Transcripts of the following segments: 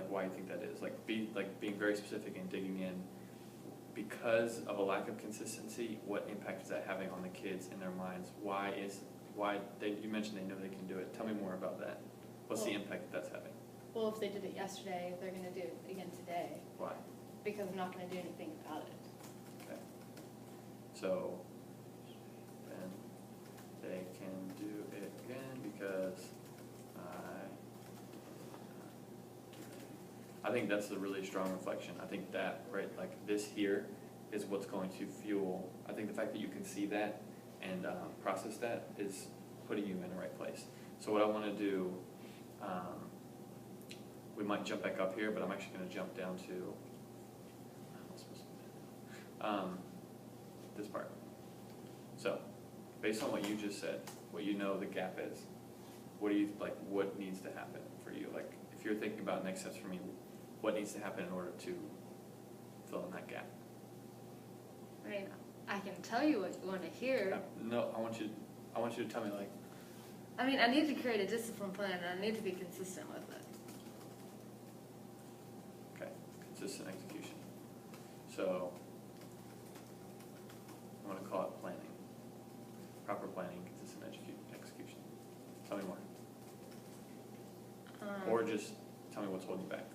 like why you think that is. Like being very specific and digging in. Because of a lack of consistency, what impact is that having on the kids in their minds? You mentioned they know they can do it. Tell me more about that. What's the impact that's having? Well, if they did it yesterday, they're going to do it again today. Why? Because I'm not going to do anything about it. Okay. So then they can do it again because I think that's a really strong reflection. I think that, right, like this here is what's going to fuel, I think the fact that you can see that and process that is putting you in the right place. So what I want to do, we might jump back up here, but I'm actually going to jump down to this part. So, based on what you just said, what you know the gap is, what needs to happen for you? Like, if you're thinking about next steps for me, what needs to happen in order to fill in that gap? I mean, I can tell you what you want to hear. No, I want you to tell me, like. I mean, I need to create a discipline plan, and I need to be consistent with it. Okay, consistent execution. So, I want to call it planning. Proper planning, consistent execution. Tell me more. Or just tell me what's holding you back.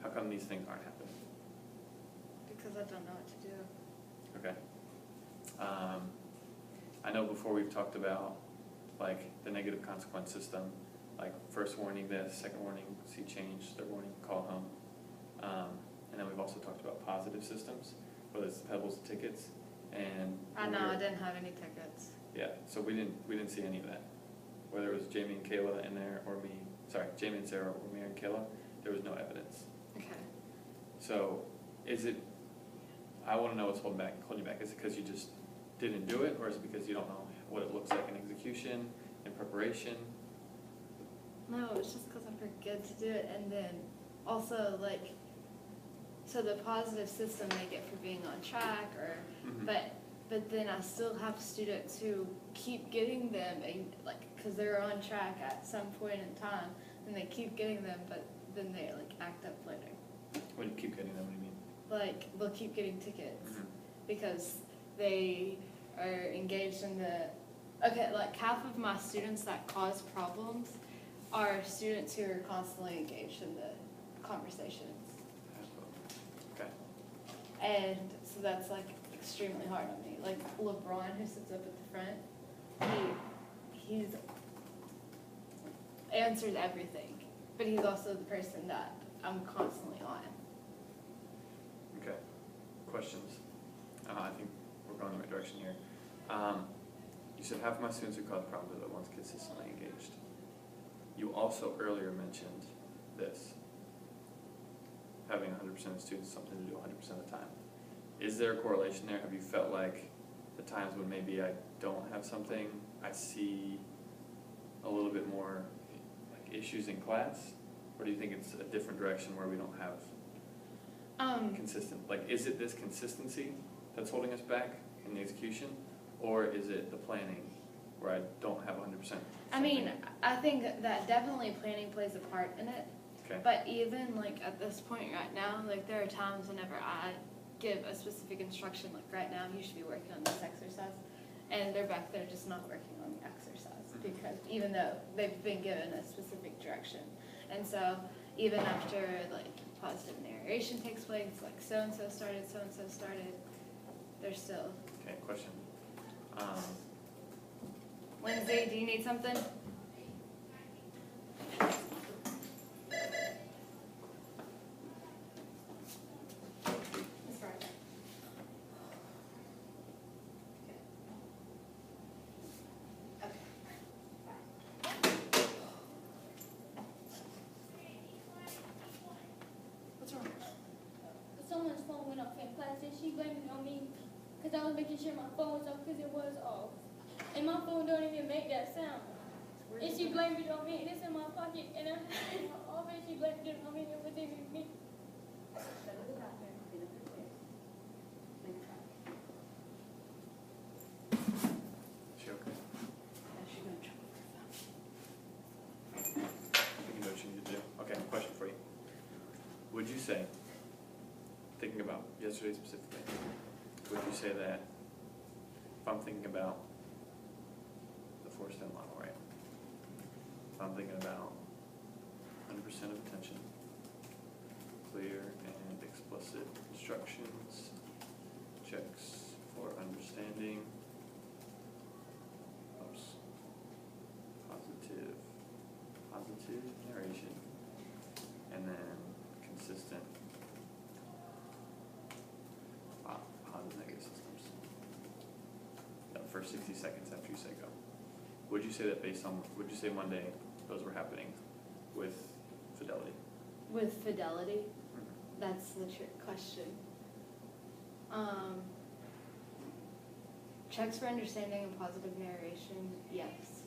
How come these things aren't happening? Because I don't know what to do. Okay. I know before we've talked about like the negative consequence system, like first warning this, second warning, see change, third warning, call home. And then we've also talked about positive systems, whether it's pebbles, tickets, and I didn't have any tickets. Yeah, so we didn't see any of that. Whether it was Jamie and Kayla in there or me, Jamie and Sarah or me and Kayla, there was no evidence. Okay. So I want to know what's holding you back. Is it because you just didn't do it, or is it because you don't know what it looks like in execution, in preparation? No, it's just because I forget to do it, and then also like, so the positive system they get for being on track, or but then I still have students who keep getting them, because they're on track at some point in time, and they keep getting them, but then they like act up later. When you keep getting them, what do you mean? Like they'll keep getting tickets because they are engaged in like half of my students that cause problems are students who are constantly engaged in the conversations. Okay. And so that's like extremely hard on me. Like LeBron, who sits up at the front, he's answers everything, but he's also the person that I'm constantly on. Okay. Questions? I think we're going in the right direction here. You said half of my students who cause problems are the ones consistently engaged. You also earlier mentioned this, having 100% of students something to do 100% of the time. Is there a correlation there? Have you felt like the times when maybe I don't have something, I see a little bit more like issues in class? Or do you think it's a different direction where we don't have consistent, like is it this consistency that's holding us back in the execution? Or is it the planning where I don't have 100%? I mean, I think that definitely planning plays a part in it. Okay. But even like at this point right now, like there are times whenever I give a specific instruction, like right now you should be working on this exercise, and they're back there just not working on the exercise because even though they've been given a specific direction. And so even after like positive narration takes place, like so-and-so started, they're still. Okay, question. Lindsay, do you need something? Someone's phone went off in class and she blamed it on me because I was making sure my phone was off because it was off. And my phone don't even make that sound. And she blamed it on me, and it's in my pocket, and I'm in my office, she blamed it on me, and it wasn't even me. She okay? She's gonna trouble her phone. You can do what you need to do. Okay, question for you. would you say, thinking about yesterday specifically, would you say that if I'm thinking about the 4-step model, right? If I'm thinking about 100% of attention, clear and explicit instructions, checks for understanding, positive narration, and then consistent positive negative systems. That first 60 seconds after you say go. Would you say that would you say Monday those were happening with fidelity? With fidelity? That's the trick question. Checks for understanding and positive narration, yes.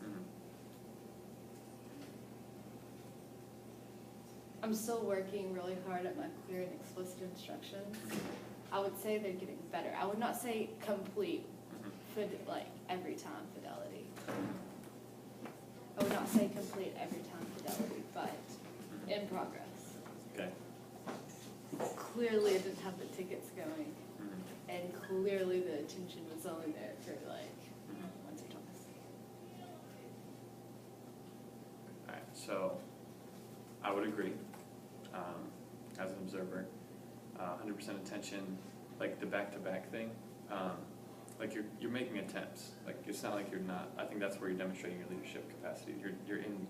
I'm still working really hard at my clear and explicit instructions. I would say they're getting better. I would not say complete, like every time fidelity. I would not say complete every time fidelity, but in progress. Okay. Clearly, I didn't have the tickets going, and clearly the attention was only there for like once or twice. All right. So I would agree. As an observer, 100% attention, like the back-to-back thing, like you're making attempts. Like it's not like you're not. I think that's where you're demonstrating your leadership capacity. You're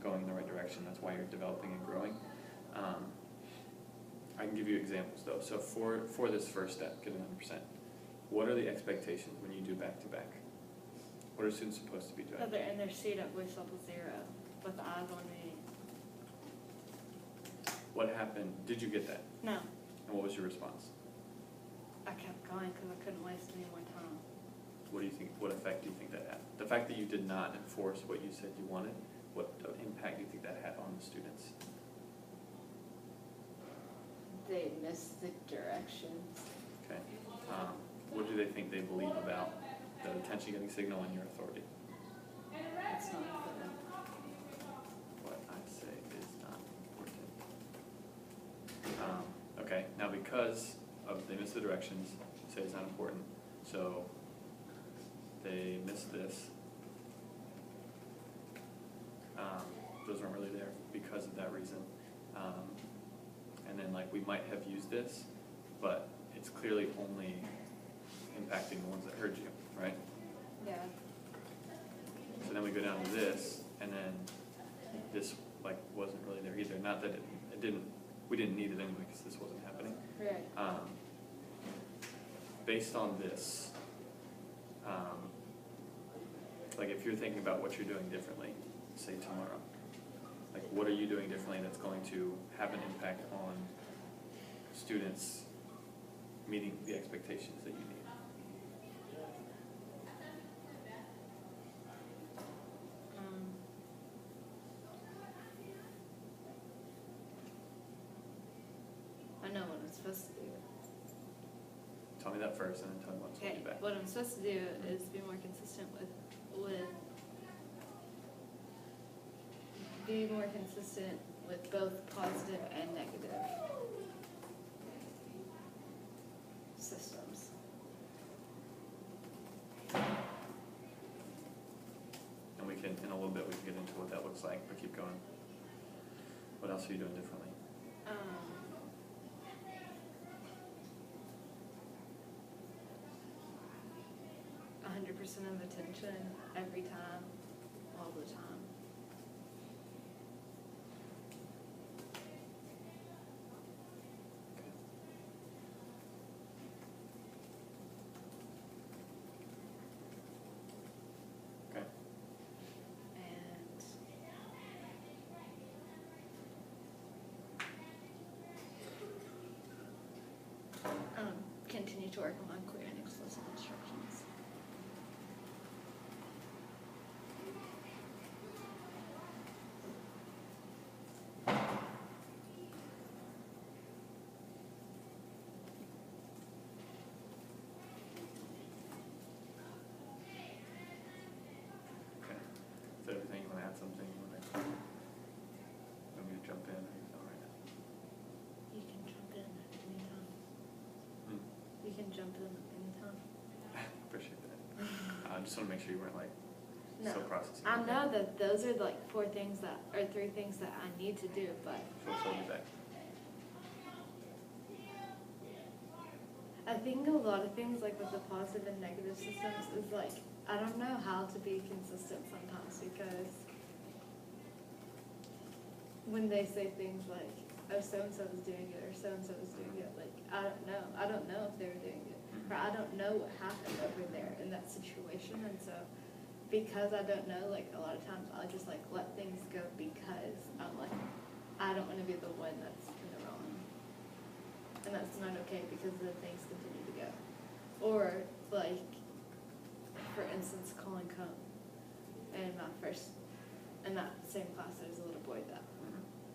going in the right direction. That's why you're developing and growing. I can give you examples though. So for this first step, getting 100%, what are the expectations when you do back-to-back? What are students supposed to be doing? That they're in their seat at voice level 0 with eyes on me. What happened? Did you get that? No. And what was your response? I kept going because I couldn't waste any more time. What do you think? What effect do you think that had? The fact that you did not enforce what you said you wanted, what impact do you think that had on the students? They missed the directions. Okay. What do they think they believe about the attention getting signal and your authority? It's not important. What I say is not important. Okay. Now, because of they missed the directions, you say it's not important. So they missed this. Those aren't really there because of that reason. And then like we might have used this, but it's clearly only impacting the ones that heard you, right? Yeah. So then we go down to this, and then this like wasn't really there either. Not that it didn't, we didn't need it anyway because this wasn't happening. Right. Based on this, like if you're thinking about what you're doing differently, say tomorrow, like what are you doing differently that's going to have an impact on students meeting the expectations that you need? I know what I'm supposed to do. Tell me that first, and then tell me what's holding Okay, you back. what I'm supposed to do is be more consistent with both positive and negative systems. And we can, in a little bit, we can get into what that looks like, but keep going. What else are you doing differently? 100% of attention every time, all the time. Okay. And continue to work on clear and explicit instructions. Okay. Is that everything? You want to add something? You want me to jump in? Or you feel right now? You can jump in. just wanna make sure you weren't like No. still processing. I Okay. know that those are like 4 things that, or 3 things that I need to do, but So what's holding you back? I think a lot of things like with the positive and negative systems is like, I don't know how to be consistent sometimes because when they say things like, oh, so-and-so is doing it or so-and-so is doing it, like, I don't know if they were doing it. Or I don't know what happened over there in that situation, and so because I don't know, like a lot of times I'll just like let things go because I'm like, I don't wanna be the one that's in the wrong. And that's not okay because then things continue to go. Or like, for instance, Colin Cone. In that same class, there's a little boy that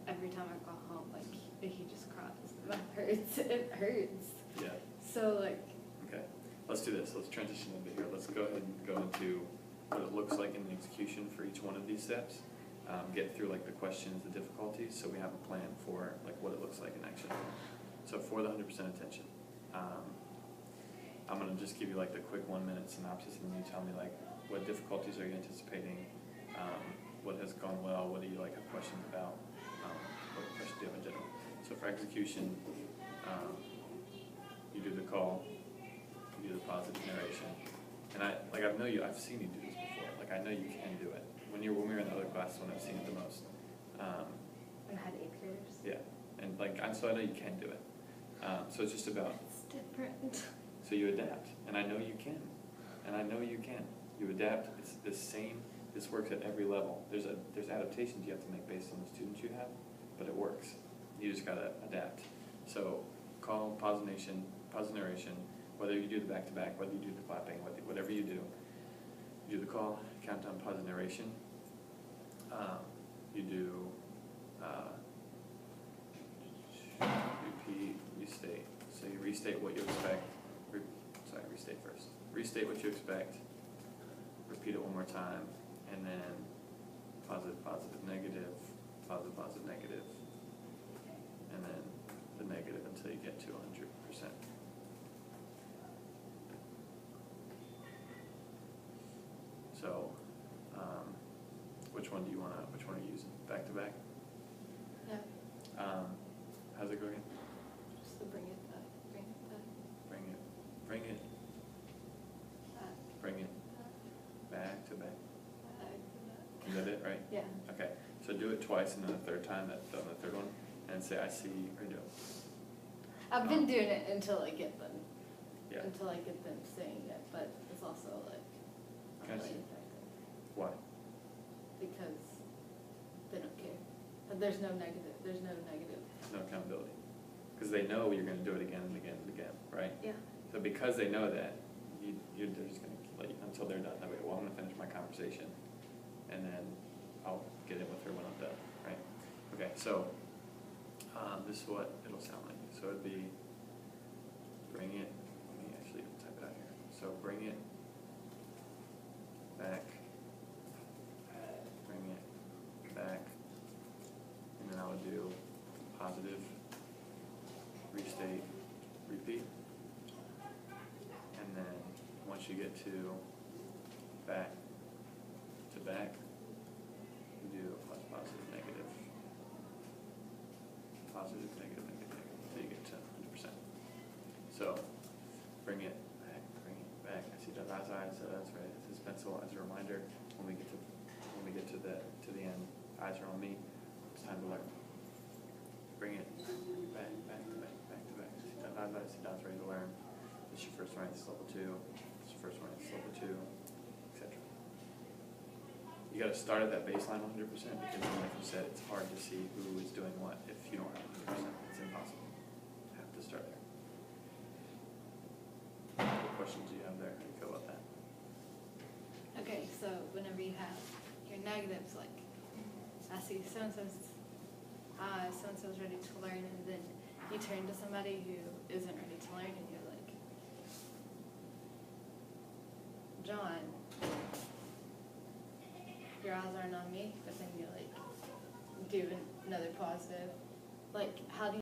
every time I go home, like he just cries. That hurts. It hurts. Yeah. So like, Okay, let's do this, let's transition a bit here, let's go ahead and go into what it looks like in the execution for each one of these steps. Get through like the questions, the difficulties, so we have a plan for like what it looks like in action. So for the 100% attention, I'm gonna just give you like the quick 1-minute synopsis and you tell me like what difficulties are you anticipating, what has gone well, what do you like have questions about, what questions do you have in general. So for execution, you do the call, you do the positive narration, and I've seen you do this before. Like I know you can do it. When we were in the other class, when I've seen it the most. I had 8th graders. Yeah, and like so I know you can do it. So it's just about. It's different. So you adapt, and I know you can, and I know you can. You adapt. It's the same. This works at every level. There's adaptations you have to make based on the students you have, but it works. You just gotta adapt. So call, pause narration, whether you do the back-to-back, whether you do the clapping, whatever you do the call, countdown, pause narration. You do repeat, restate. So you restate what you expect. Restate first. Restate what you expect. Repeat it one more time, and then positive, positive, negative, positive, positive, negative, and then the negative until you get to 100%. So, which one are you using? Back to back? Yeah. How's it go again? Just to bring it back. Bring it back to back. Is that it, right? Yeah. Okay, so do it twice and then a third time, on the third one, and say, I see, or do. I've been doing it until I get them. Yeah. Until I get them saying it, but it's also like Can I not see? really effective Why? because they don't care. And there's no negative. No accountability. Because they know you're gonna do it again and again and again, right? Yeah. So because they know that, they're just gonna let you, until they're done, that way, well, I'm gonna finish my conversation, and then I'll get in with her when I'm done, right? Okay, so, this is what it'll sound like. So it'd be, bring it, let me actually type it out here. So bring it back, and then I would do positive, restate, repeat, and then once you get to back, you do positive, negative, until you get to 100%. So bring it back. I see that last eye, so that's right. It's his pencil as a reminder. When we get to the end, eyes are on me. It's time to learn. Bring it back to back. See that last eye, see that's ready to learn. This is your first one, it's level 2. This is your first one, it's level 2, etc. You got to start at that baseline 100% because, like you said, it's hard to see who is doing what if you don't have 100%. It's impossible. You have to start there. What questions do you have there? How do you feel about that? Okay, so whenever you have your negatives, like I see so-and-so's ready to learn, and then you turn to somebody who isn't ready to learn, and you're like, John, your eyes aren't on me, but then you like do another positive. Like, how do you